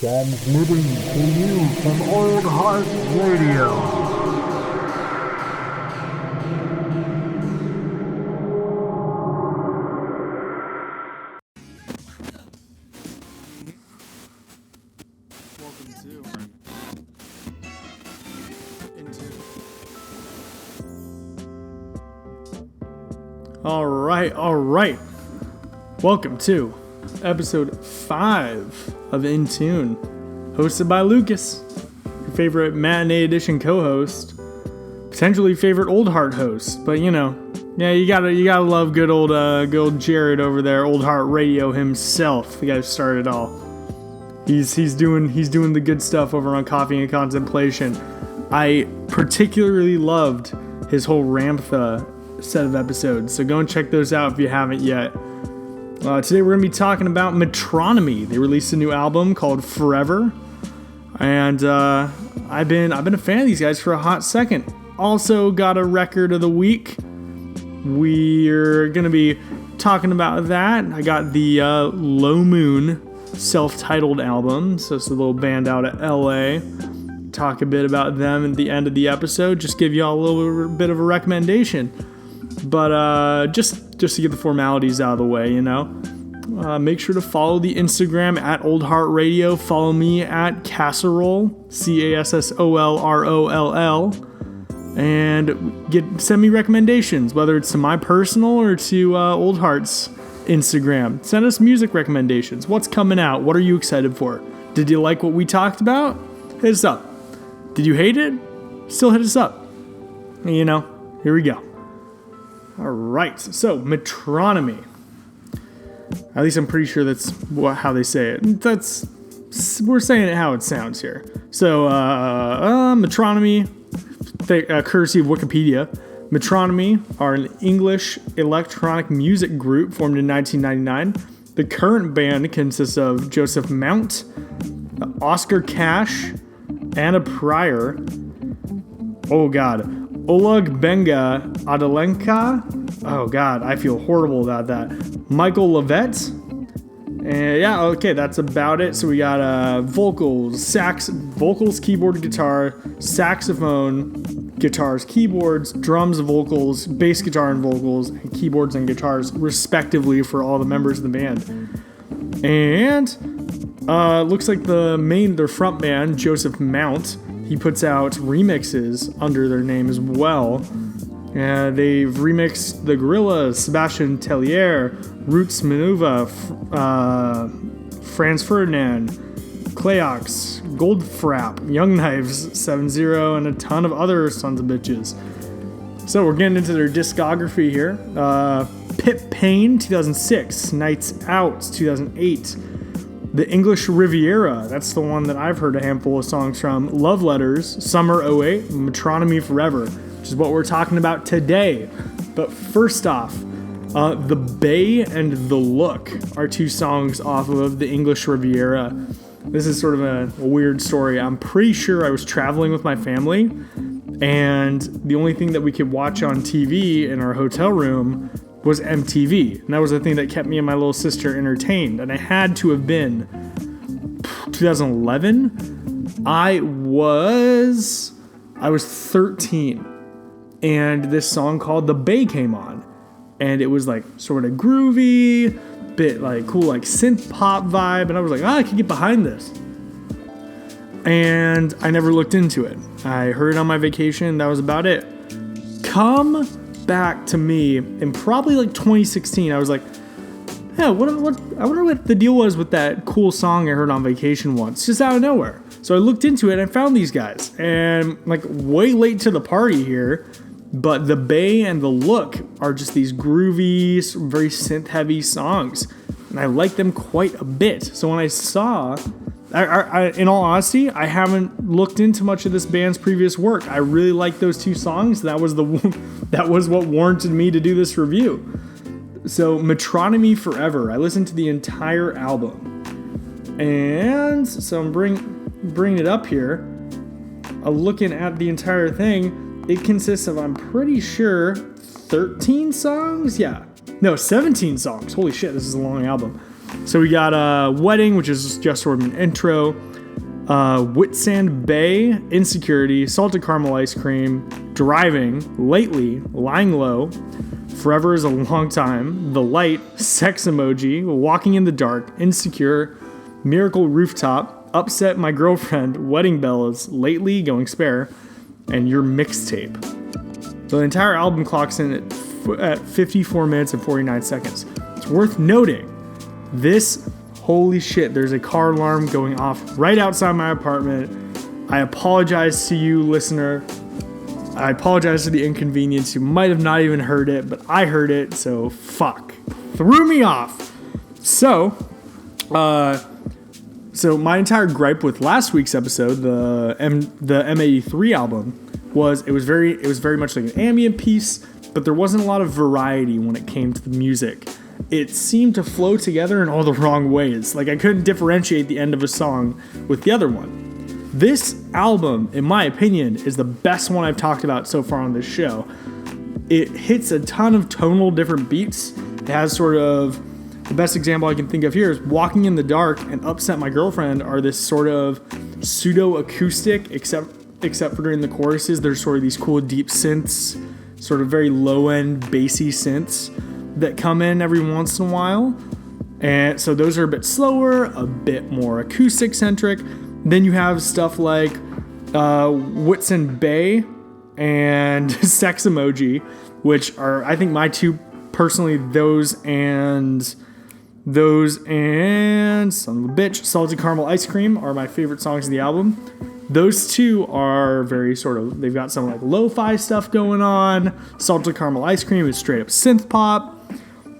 Transmitting to you from Old Heart Radio. All right. Welcome to episode 5 of In Tune, hosted by Lucas, your favorite matinee edition co-host, potentially favorite Old Heart host. But you gotta love good old Jared over there, Old Heart Radio himself. The guy who started it all. He's doing the good stuff over on Coffee and Contemplation. I particularly loved his whole Ramtha set of episodes, so go and check those out if you haven't yet. Today we're going to be talking about Metronomy. They released a new album called Forever, and I've been a fan of these guys for a hot second. Also got a record of the week. We're going to be talking about that. I got the Low Moon self-titled album, so it's a little band out of LA. Talk a bit about them at the end of the episode, just give you all a little bit of a recommendation. But just to get the formalities out of the way, make sure to follow the Instagram at Old Heart Radio. Follow me at Casserole, CASSOLROLL, and send me recommendations, whether it's to my personal or to Old Heart's Instagram. Send us music recommendations. What's coming out? What are you excited for? Did you like what we talked about? Hit us up. Did you hate it? Still hit us up. Here we go. All right, so Metronomy. At least I'm pretty sure that's how they say it. We're saying it how it sounds here. So Metronomy, courtesy of Wikipedia. Metronomy are an English electronic music group formed in 1999. The current band consists of Joseph Mount, Oscar Cash, Anna Pryor. Oh God. Oleg Benga Adelenka. Oh God, I feel horrible about that. Michael Levette. And that's about it. So we got vocals, keyboard, guitar, saxophone, guitars, keyboards, drums, vocals, bass guitar and vocals, and keyboards and guitars, respectively, for all the members of the band. And looks like their front man, Joseph Mount, he puts out remixes under their name as well. They've remixed The Gorillaz, Sebastian Tellier, Roots Manuva, Franz Ferdinand, Cleox, Goldfrapp, Young Knives, 7-0, and a ton of other sons of bitches. So we're getting into their discography here. Pip Payne, 2006. Nights Out, 2008. The English Riviera, that's the one that I've heard a handful of songs from. Love Letters, Summer '08, Metronomy Forever, which is what we're talking about today. But first off, The Bay and The Look are two songs off of The English Riviera. This is sort of a weird story. I'm pretty sure I was traveling with my family, and the only thing that we could watch on TV in our hotel room was MTV, and that was the thing that kept me and my little sister entertained. And I had to have been 2011. I was 13, and this song called The Bay came on, and it was like sort of groovy, bit like cool, like synth pop vibe, and I was like, I can get behind this. And I never looked into it. I heard it on my vacation. That was about it. Come back to me in probably like 2016. I was like, yeah, what I wonder what the deal was with that cool song I heard on vacation once, just out of nowhere. So I looked into it and found these guys, and like way late to the party here, but The Bay and The Look are just these groovy, very synth heavy songs, and I like them quite a bit. So when I saw, in all honesty, I haven't looked into much of this band's previous work. I really like those two songs. That was what warranted me to do this review. So Metronomy Forever, I listened to the entire album, and so I'm bringing it up here. Looking at the entire thing, it consists of, I'm pretty sure, 13 songs. 17 songs. Holy shit, this is a long album. So we got Wedding, which is just sort of an intro. Whitsand Bay, Insecurity, Salted Caramel Ice Cream, Driving, Lately, Lying Low, Forever is a Long Time, The Light, Sex Emoji, Walking in the Dark, Insecure, Miracle Rooftop, Upset My Girlfriend, Wedding Bells, Lately, Going Spare, and Your Mixtape. The entire album clocks in at 54 minutes and 49 seconds. It's worth noting, holy shit, there's a car alarm going off right outside my apartment. I apologize to you, listener. I apologize for the inconvenience. You might have not even heard it, but I heard it, so fuck. Threw me off. So my entire gripe with last week's episode, the M83 album, was it was very much like an ambient piece, but there wasn't a lot of variety when it came to the music. It seemed to flow together in all the wrong ways. Like I couldn't differentiate the end of a song with the other one. This album, in my opinion, is the best one I've talked about so far on this show. It hits a ton of tonal different beats. It has sort of, the best example I can think of here is Walking in the Dark and Upset My Girlfriend are this sort of pseudo-acoustic, except for during the choruses, there's sort of these cool deep synths, sort of very low-end bassy synths that come in every once in a while. And so those are a bit slower, a bit more acoustic-centric. Then you have stuff like Whitsun Bay and Sex Emoji, which are, I think, my two, personally, those and son of a bitch, Salted Caramel Ice Cream are my favorite songs of the album. Those two are very sort of, they've got some like lo-fi stuff going on. Salted Caramel Ice Cream is straight up synth pop.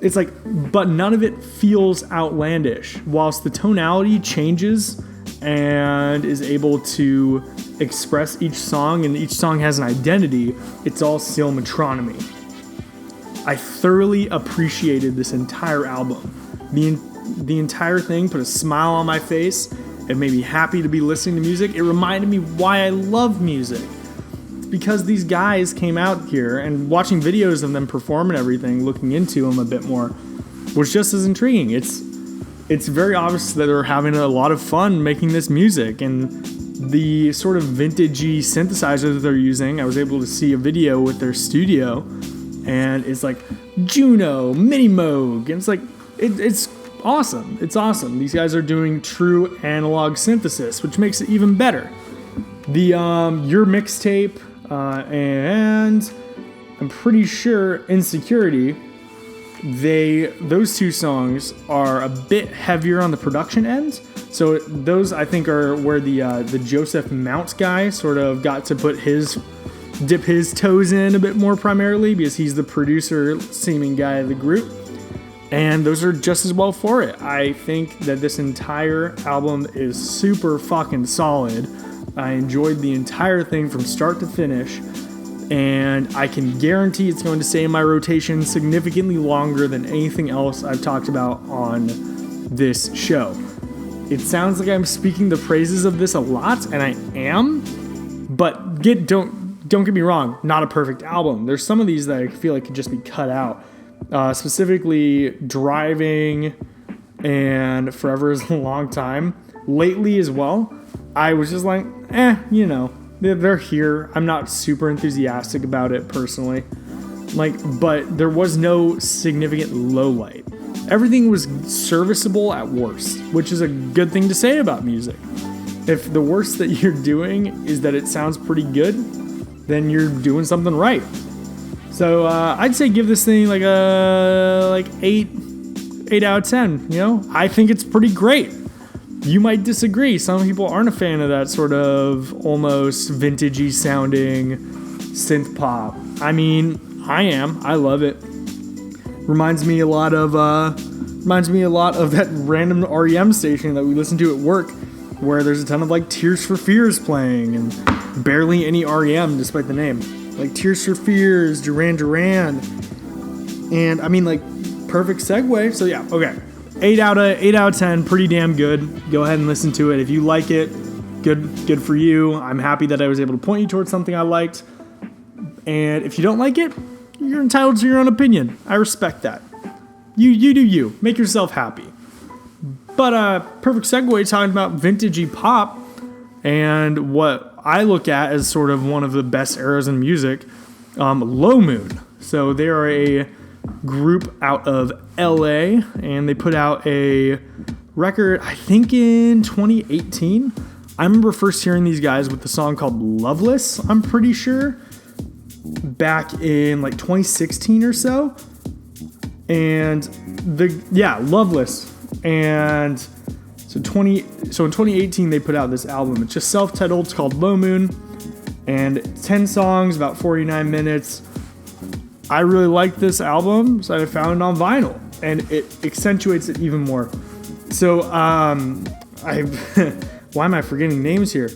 It's like, but none of it feels outlandish. Whilst the tonality changes and is able to express each song, and each song has an identity, it's all still Metronomy. I thoroughly appreciated this entire album. The entire thing put a smile on my face. It made me happy to be listening to music. It reminded me why I love music. It's because these guys came out here, and watching videos of them perform and everything, looking into them a bit more, was just as intriguing. It's very obvious that they're having a lot of fun making this music, and the sort of vintagey synthesizer that they're using, I was able to see a video with their studio, and it's like Juno, Mini Moog, and it's like, it's awesome. It's awesome. These guys are doing true analog synthesis, which makes it even better. The Your Mixtape and I'm pretty sure Insecurity, those two songs are a bit heavier on the production end. So those, I think, are where the Joseph Mount guy sort of got to dip his toes in a bit more primarily, because he's the producer seeming guy of the group. And those are just as well for it. I think that this entire album is super fucking solid. I enjoyed the entire thing from start to finish. And I can guarantee it's going to stay in my rotation significantly longer than anything else I've talked about on this show. It sounds like I'm speaking the praises of this a lot, and I am. But don't get me wrong, not a perfect album. There's some of these that I feel like could just be cut out. Specifically Driving and Forever is a Long Time. Lately as well, I was just like, they're here. I'm not super enthusiastic about it personally. But there was no significant low light. Everything was serviceable at worst, which is a good thing to say about music. If the worst that you're doing is that it sounds pretty good, then you're doing something right. So I'd say give this thing like 8 out of 10. I think it's pretty great. You might disagree. Some people aren't a fan of that sort of almost vintagey sounding synth pop. I mean, I am. I love it. Reminds me a lot of that random REM station that we listen to at work, where there's a ton of like Tears for Fears playing and barely any REM despite the name. Like Tears for Fears, Duran Duran. And I mean, like, perfect segue. So yeah, okay. 8 out of 10, pretty damn good. Go ahead and listen to it. If you like it, good for you. I'm happy that I was able to point you towards something I liked. And if you don't like it, you're entitled to your own opinion. I respect that. You do you. Make yourself happy. But perfect segue talking about vintagey pop and what I look at as sort of one of the best eras in music, Low Moon. So they are a group out of LA, and they put out a record, I think in 2018. I remember first hearing these guys with the song called Loveless, I'm pretty sure, back in like 2016 or so. And Loveless. And so in 2018 they put out this album. It's just self-titled. It's called Low Moon, and 10 songs, about 49 minutes. I really like this album, so I found it on vinyl, and it accentuates it even more. So why am I forgetting names here?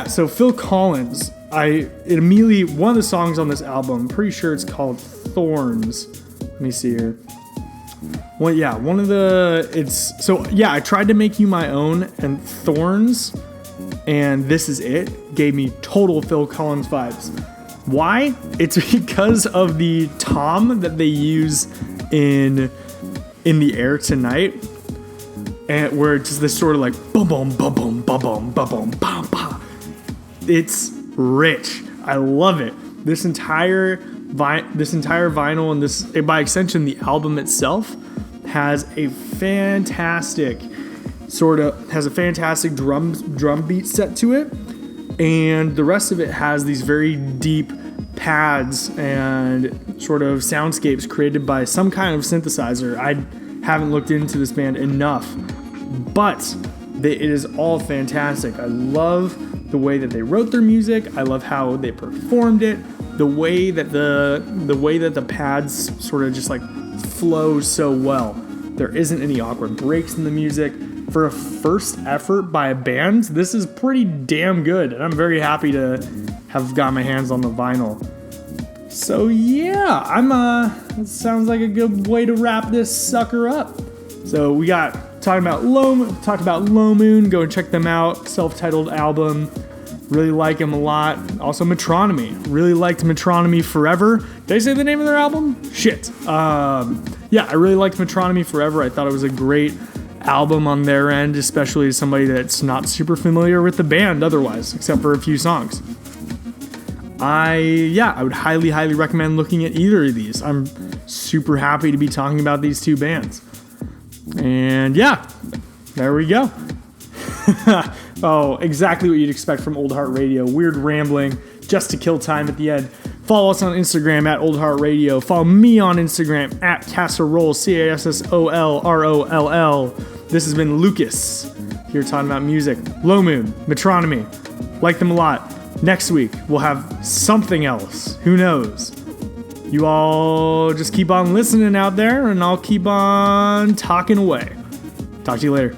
So Phil Collins, one of the songs on this album, I'm pretty sure it's called Thorns. Let me see here. I tried to make you my own, and Thorns and This Is It gave me total Phil Collins vibes. Why? It's because of the tom that they use in The Air Tonight, and where it's just this sort of like boom boom boom boom boom boom boom boom bam bam. It's rich. I love it. This entire vinyl and this, by extension, the album itself has a fantastic drum beat set to it, and the rest of it has these very deep pads and sort of soundscapes created by some kind of synthesizer. I haven't looked into this band enough, but it is all fantastic. I love the way that they wrote their music. I love how they performed it. The way that the pads sort of just like flow so well. There isn't any awkward breaks in the music. For a first effort by a band, this is pretty damn good, and I'm very happy to have got my hands on the vinyl. So yeah, it sounds like a good way to wrap this sucker up. So we talked about Low Moon. Go and check them out. Self-titled album. Really like them a lot. Also Metronomy. Really liked Metronomy Forever. Did I say the name of their album? Shit. I really liked Metronomy Forever. I thought it was a great album on their end, especially as somebody that's not super familiar with the band otherwise, except for a few songs. I would highly, highly recommend looking at either of these. I'm super happy to be talking about these two bands. And there we go. Oh, exactly what you'd expect from Old Heart Radio. Weird rambling, just to kill time at the end. Follow us on Instagram at Old Heart Radio. Follow me on Instagram at Casserole, CASSOLROLL. This has been Lucas here talking about music. Low Moon, Metronomy. Like them a lot. Next week, we'll have something else. Who knows? You all just keep on listening out there, and I'll keep on talking away. Talk to you later.